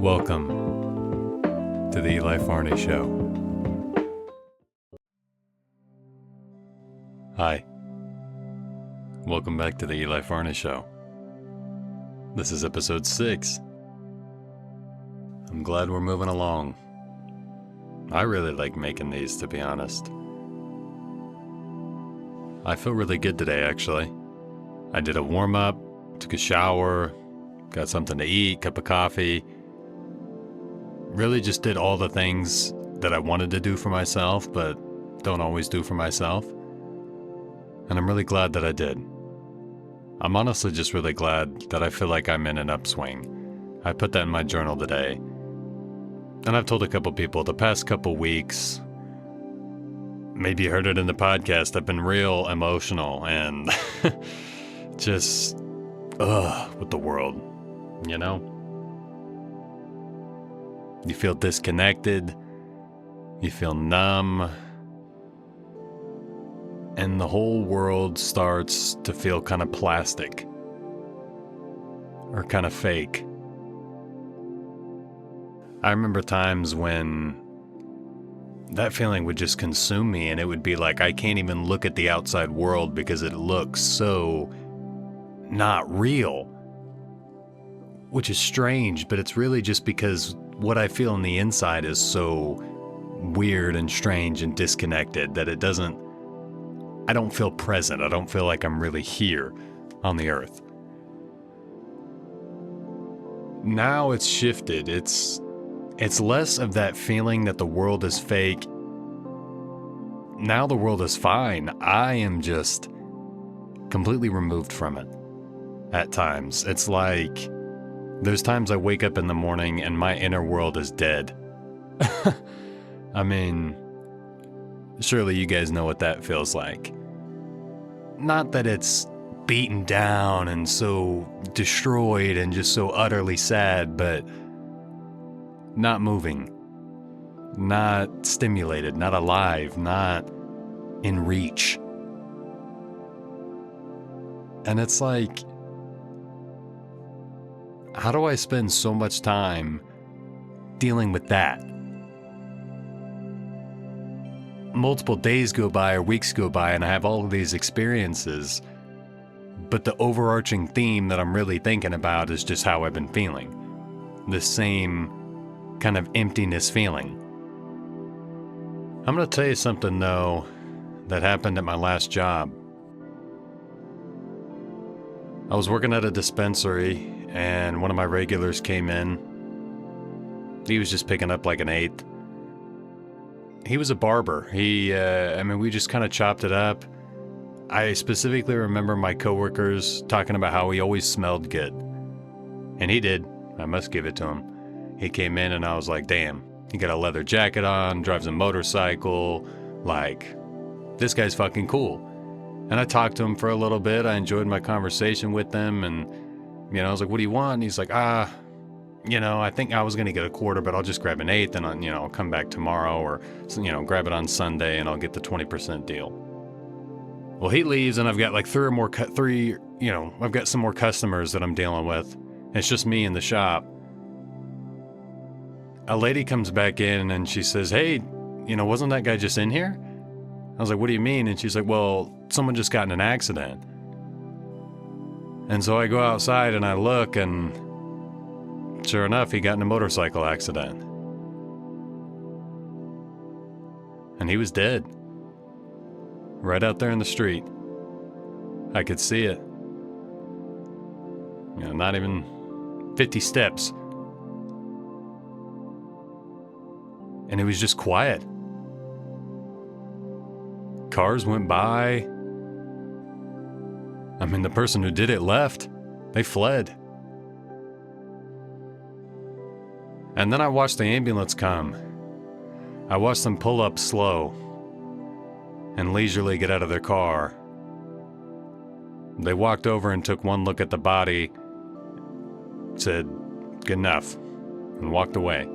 Welcome to the Eli Farney Show. Hi. Welcome back to the Eli Farney Show. This is episode 6. I'm glad we're moving along. I really like making these, to be honest. I feel really good today, actually. I did a warm-up, took a shower, got something to eat, cup of coffee. Really just did all the things that I wanted to do for myself, but don't always do for myself. And I'm really glad that I did. I'm honestly just really glad that I feel like I'm in an upswing. I put that in my journal today. And I've told a couple people the past couple weeks, maybe you heard it in the podcast, I've been real emotional and just, with the world, you know? You feel disconnected, you feel numb, and the whole world starts to feel kind of plastic or kind of fake. I remember times when that feeling would just consume me, and it would be like I can't even look at the outside world because it looks so not real. Which is strange, but it's really just because what I feel on the inside is so weird and strange and disconnected that I don't feel present. I don't feel like I'm really here on the earth. Now it's shifted. It's less of that feeling that the world is fake. Now the world is fine. I am just completely removed from it at times. It's like there's times I wake up in the morning and my inner world is dead. I mean, surely you guys know what that feels like. Not that it's beaten down and so destroyed and just so utterly sad, but not moving, not stimulated, not alive, not in reach. And it's like, how do I spend so much time dealing with that? Multiple days go by or weeks go by and I have all of these experiences, but the overarching theme that I'm really thinking about is just how I've been feeling. The same kind of emptiness feeling. I'm going to tell you something, though, that happened at my last job. I was working at a dispensary, and one of my regulars came in. He was just picking up like an eighth. He was a barber. We just kind of chopped it up. I specifically remember my coworkers talking about how he always smelled good. And he did. I must give it to him. He came in and I was like, damn, he got a leather jacket on, drives a motorcycle. Like, this guy's fucking cool. And I talked to him for a little bit. I enjoyed my conversation with him. And, I was like, what do you want? And he's like, I think I was going to get a quarter, but I'll just grab an eighth and, I'll come back tomorrow or, grab it on Sunday and I'll get the 20% deal. Well, he leaves and I've got like I've got some more customers that I'm dealing with. It's just me in the shop. A lady comes back in and she says, hey, wasn't that guy just in here? I was like, what do you mean? And she's like, well, someone just got in an accident. And so I go outside and I look and sure enough, he got in a motorcycle accident. And he was dead. Right out there in the street. I could see it. Not even 50 steps. And it was just quiet. Cars went by. The person who did it left. They fled. And then I watched the ambulance come. I watched them pull up slow and leisurely get out of their car. They walked over and took one look at the body, said, good enough, and walked away.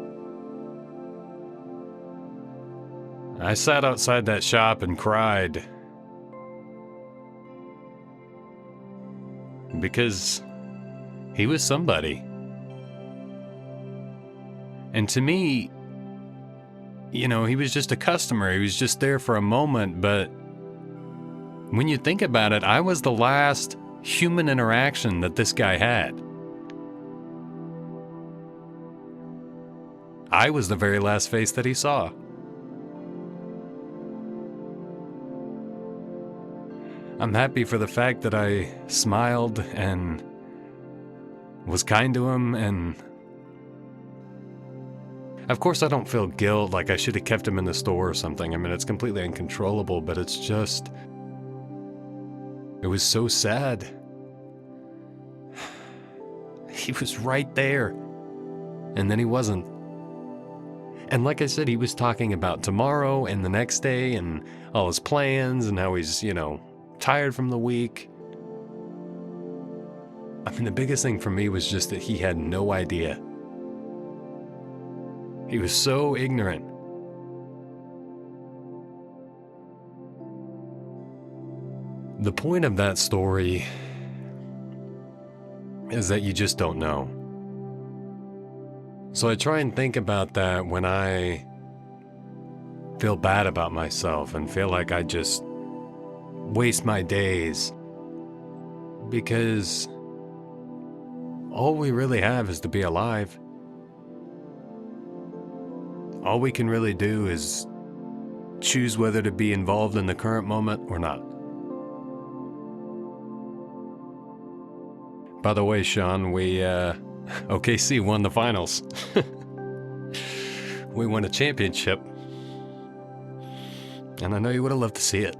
I sat outside that shop and cried. Because he was somebody. And to me, he was just a customer. He was just there for a moment. But when you think about it, I was the last human interaction that this guy had. I was the very last face that he saw. I'm happy for the fact that I smiled and was kind to him, and of course I don't feel guilt like I should have kept him in the store or something. I mean, it's completely uncontrollable, but it's just, it was so sad. He was right there, and then he wasn't. And like I said, he was talking about tomorrow and the next day and all his plans and how he's, tired from the week. I mean, the biggest thing for me was just that he had no idea. He was so ignorant. The point of that story is that you just don't know. So I try and think about that when I feel bad about myself and feel like I just waste my days, because all we really have is to be alive. All we can really do is choose whether to be involved in the current moment or not. By the way, Sean, OKC won the finals. We won a championship. And I know you would have loved to see it.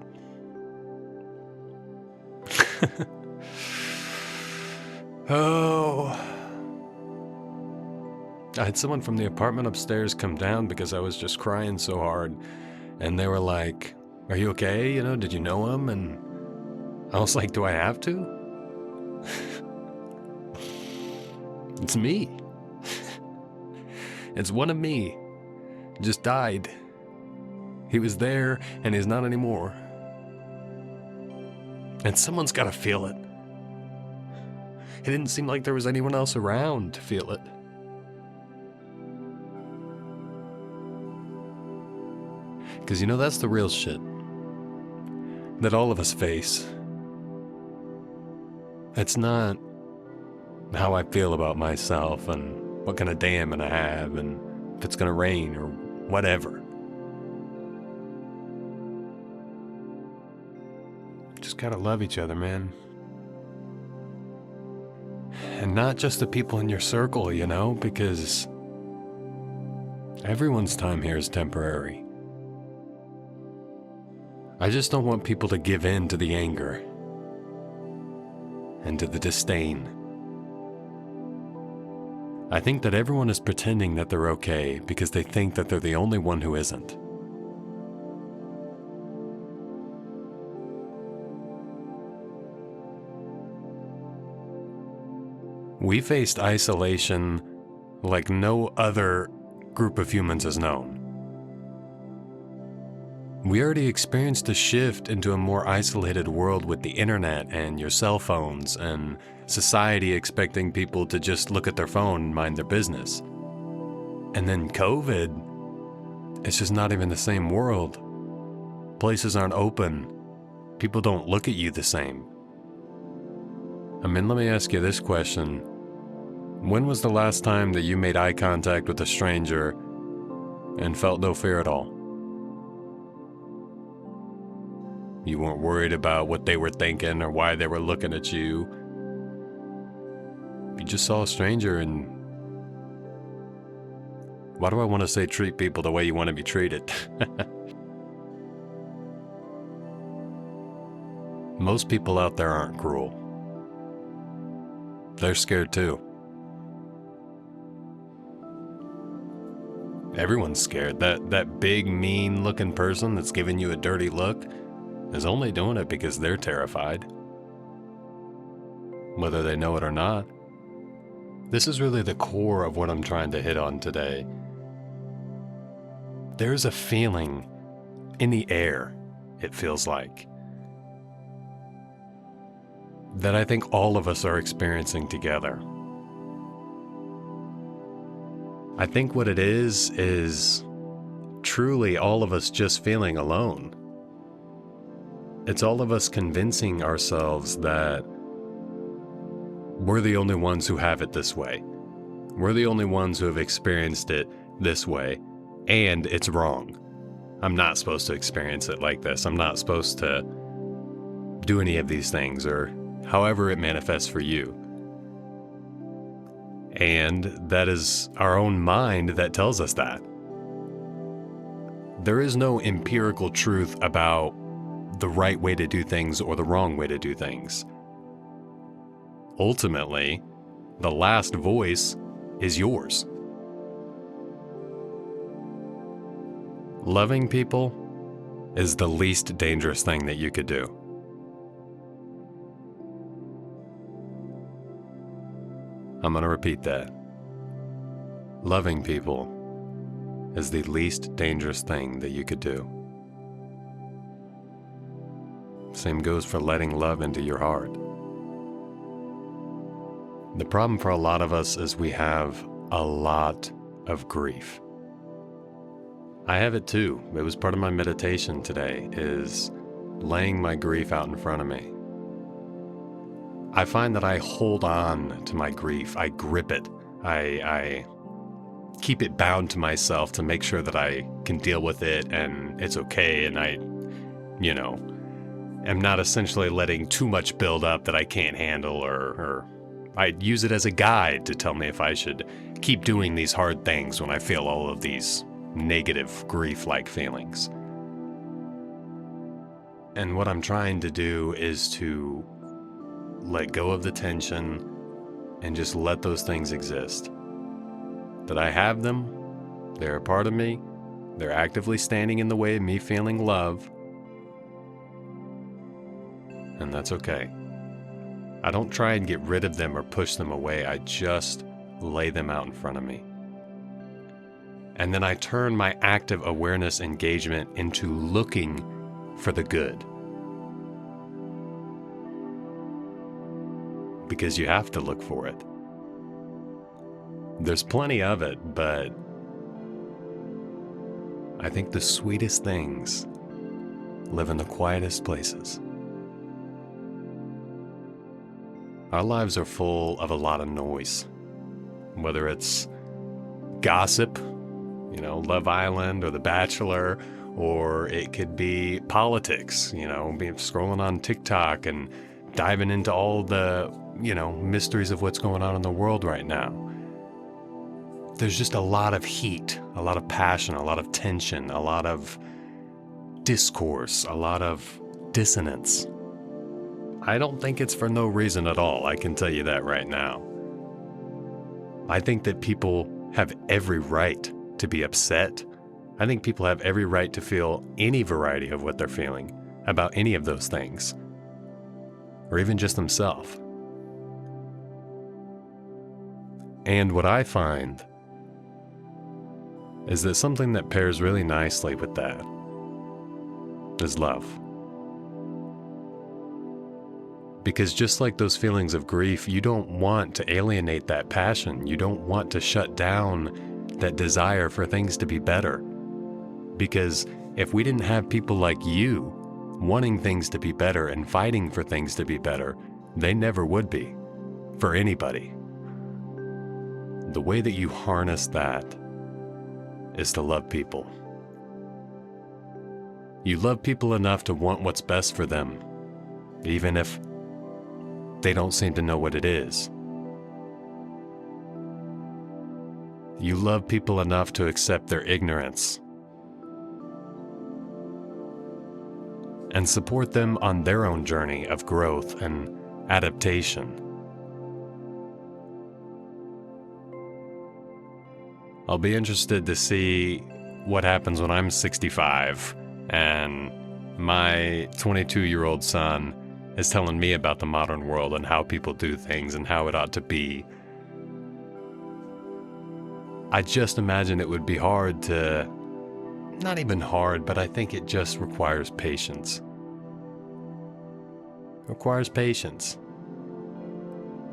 Oh. I had someone from the apartment upstairs come down because I was just crying so hard. And they were like, "Are you okay? Did you know him?" And I was like, "Do I have to?" It's me. It's one of me. Just died. He was there, and he's not anymore. And someone's got to feel it. It didn't seem like there was anyone else around to feel it. Because that's the real shit that all of us face. It's not how I feel about myself and what kind of day I'm gonna have and if it's gonna rain or whatever. Just gotta love each other, man. And not just the people in your circle, because everyone's time here is temporary. I just don't want people to give in to the anger and to the disdain. I think that everyone is pretending that they're okay because they think that they're the only one who isn't. We faced isolation like no other group of humans has known. We already experienced a shift into a more isolated world with the internet and your cell phones and society expecting people to just look at their phone and mind their business. And then COVID, it's just not even the same world. Places aren't open. People don't look at you the same. I mean, let me ask you this question. When was the last time that you made eye contact with a stranger and felt no fear at all? You weren't worried about what they were thinking or why they were looking at you. You just saw a stranger and... Why do I want to say treat people the way you want to be treated? Most people out there aren't cruel. They're scared too. Everyone's scared. That big, mean-looking person that's giving you a dirty look is only doing it because they're terrified. Whether they know it or not. This is really the core of what I'm trying to hit on today. There's a feeling in the air, it feels like, that I think all of us are experiencing together. I think what it is truly all of us just feeling alone. It's all of us convincing ourselves that we're the only ones who have it this way. We're the only ones who have experienced it this way, and it's wrong. I'm not supposed to experience it like this. I'm not supposed to do any of these things, or however it manifests for you. And that is our own mind that tells us that. There is no empirical truth about the right way to do things or the wrong way to do things. Ultimately, the last voice is yours. Loving people is the least dangerous thing that you could do. I'm going to repeat that. Loving people is the least dangerous thing that you could do. Same goes for letting love into your heart. The problem for a lot of us is we have a lot of grief. I have it too. It was part of my meditation today, is laying my grief out in front of me. I find that I hold on to my grief. I grip it. I keep it bound to myself to make sure that I can deal with it and it's okay, and I, am not essentially letting too much build up that I can't handle, or I use it as a guide to tell me if I should keep doing these hard things when I feel all of these negative grief-like feelings. And what I'm trying to do is to let go of the tension and just let those things exist. That I have them, they're a part of me, they're actively standing in the way of me feeling love, and that's okay. I don't try and get rid of them or push them away, I just lay them out in front of me. And then I turn my active awareness engagement into looking for the good. Because you have to look for it. There's plenty of it, but I think the sweetest things live in the quietest places. Our lives are full of a lot of noise, whether it's gossip, Love Island or The Bachelor, or it could be politics, being scrolling on TikTok and diving into all the, mysteries of what's going on in the world right now. There's just a lot of heat, a lot of passion, a lot of tension, a lot of discourse, a lot of dissonance. I don't think it's for no reason at all, I can tell you that right now. I think that people have every right to be upset. I think people have every right to feel any variety of what they're feeling about any of those things, or even just themselves. And what I find is that something that pairs really nicely with that is love. Because just like those feelings of grief, you don't want to alienate that passion. You don't want to shut down that desire for things to be better. Because if we didn't have people like you wanting things to be better and fighting for things to be better, they never would be, for anybody. The way that you harness that is to love people. You love people enough to want what's best for them, even if they don't seem to know what it is. You love people enough to accept their ignorance and support them on their own journey of growth and adaptation. I'll be interested to see what happens when I'm 65 and my 22-year-old son is telling me about the modern world and how people do things and how it ought to be. I just imagine it would be hard to, not even hard, but I think it just requires patience. It requires patience.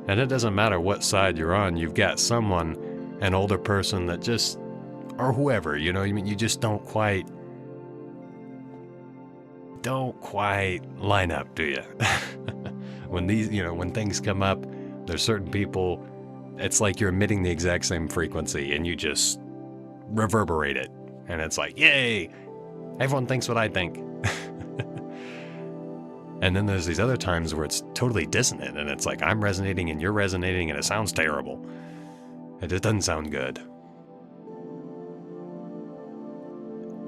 And it doesn't matter what side you're on, you've got someone an older person that just, or whoever, you know, you just don't quite line up, do you? When things come up, there's certain people, it's like you're emitting the exact same frequency and you just reverberate it. And it's like, yay, everyone thinks what I think. And then there's these other times where it's totally dissonant and it's like I'm resonating and you're resonating and it sounds terrible. It just doesn't sound good.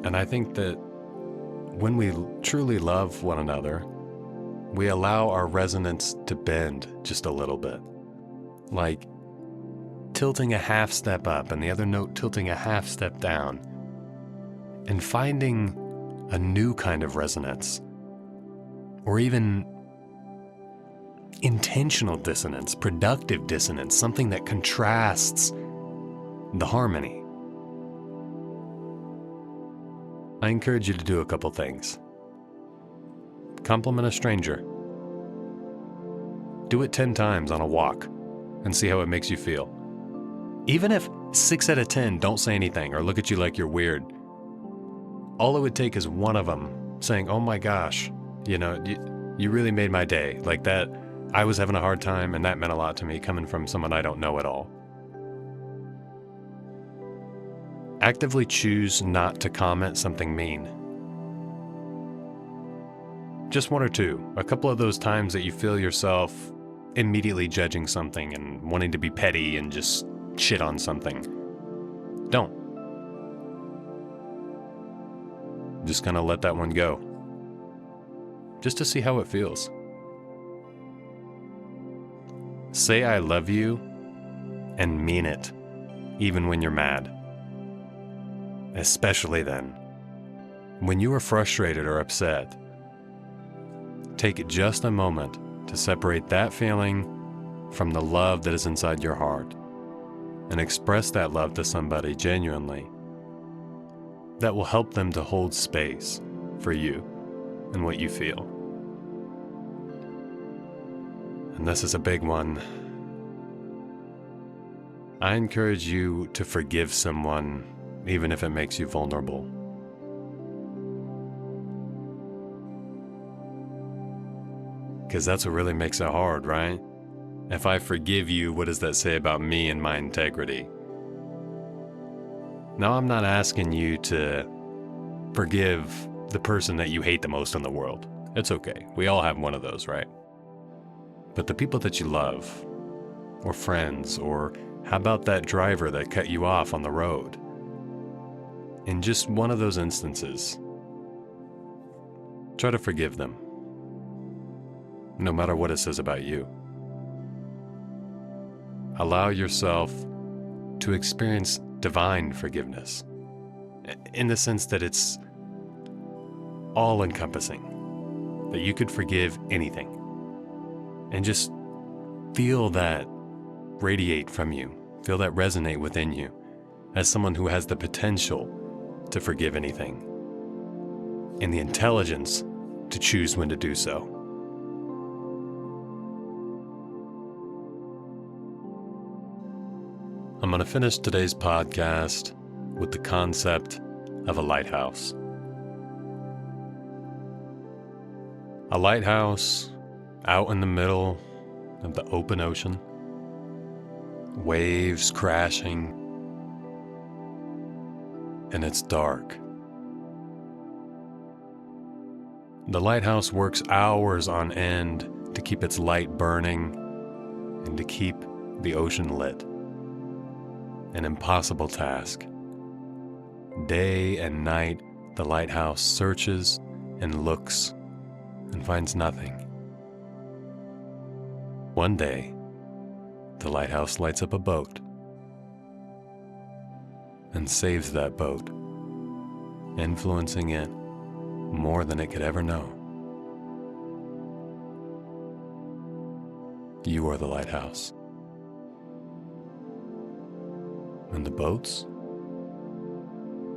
And I think that when we truly love one another, we allow our resonance to bend just a little bit. Like tilting a half step up and the other note tilting a half step down. And finding a new kind of resonance. Or even intentional dissonance, productive dissonance, something that contrasts the harmony. I encourage you to do a couple things. Compliment a stranger. Do it 10 times on a walk and see how it makes you feel. Even if 6 out of 10 don't say anything or look at you like you're weird, all it would take is one of them saying, oh my gosh, you really made my day. Like that, I was having a hard time and that meant a lot to me coming from someone I don't know at all. Actively choose not to comment something mean. Just 1 or 2. A couple of those times that you feel yourself immediately judging something and wanting to be petty and just shit on something. Don't. Just gonna let that one go. Just to see how it feels. Say I love you and mean it, even when you're mad. Especially then. When you are frustrated or upset, take just a moment to separate that feeling from the love that is inside your heart and express that love to somebody genuinely. That will help them to hold space for you and what you feel. And this is a big one. I encourage you to forgive someone, even if it makes you vulnerable. Because that's what really makes it hard, right? If I forgive you, what does that say about me and my integrity? Now, I'm not asking you to forgive the person that you hate the most in the world. It's okay. We all have one of those, right? But the people that you love, or friends, or how about that driver that cut you off on the road? In just one of those instances, try to forgive them, no matter what it says about you. Allow yourself to experience divine forgiveness, in the sense that it's all-encompassing, that you could forgive anything, and just feel that radiate from you, feel that resonate within you, as someone who has the potential to forgive anything, and the intelligence to choose when to do so. I'm going to finish today's podcast with the concept of a lighthouse. A lighthouse out in the middle of the open ocean, waves crashing, and it's dark. The lighthouse works hours on end to keep its light burning and to keep the ocean lit. An impossible task. Day and night, the lighthouse searches and looks and finds nothing. One day, the lighthouse lights up a boat and saves that boat, influencing it more than it could ever know. You are the lighthouse. And the boats,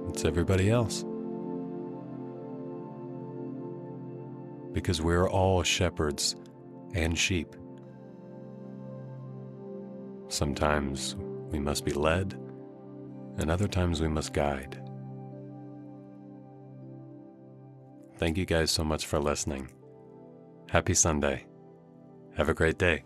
it's everybody else. Because we're all shepherds and sheep. Sometimes we must be led, and other times we must guide. Thank you guys so much for listening. Happy Sunday. Have a great day.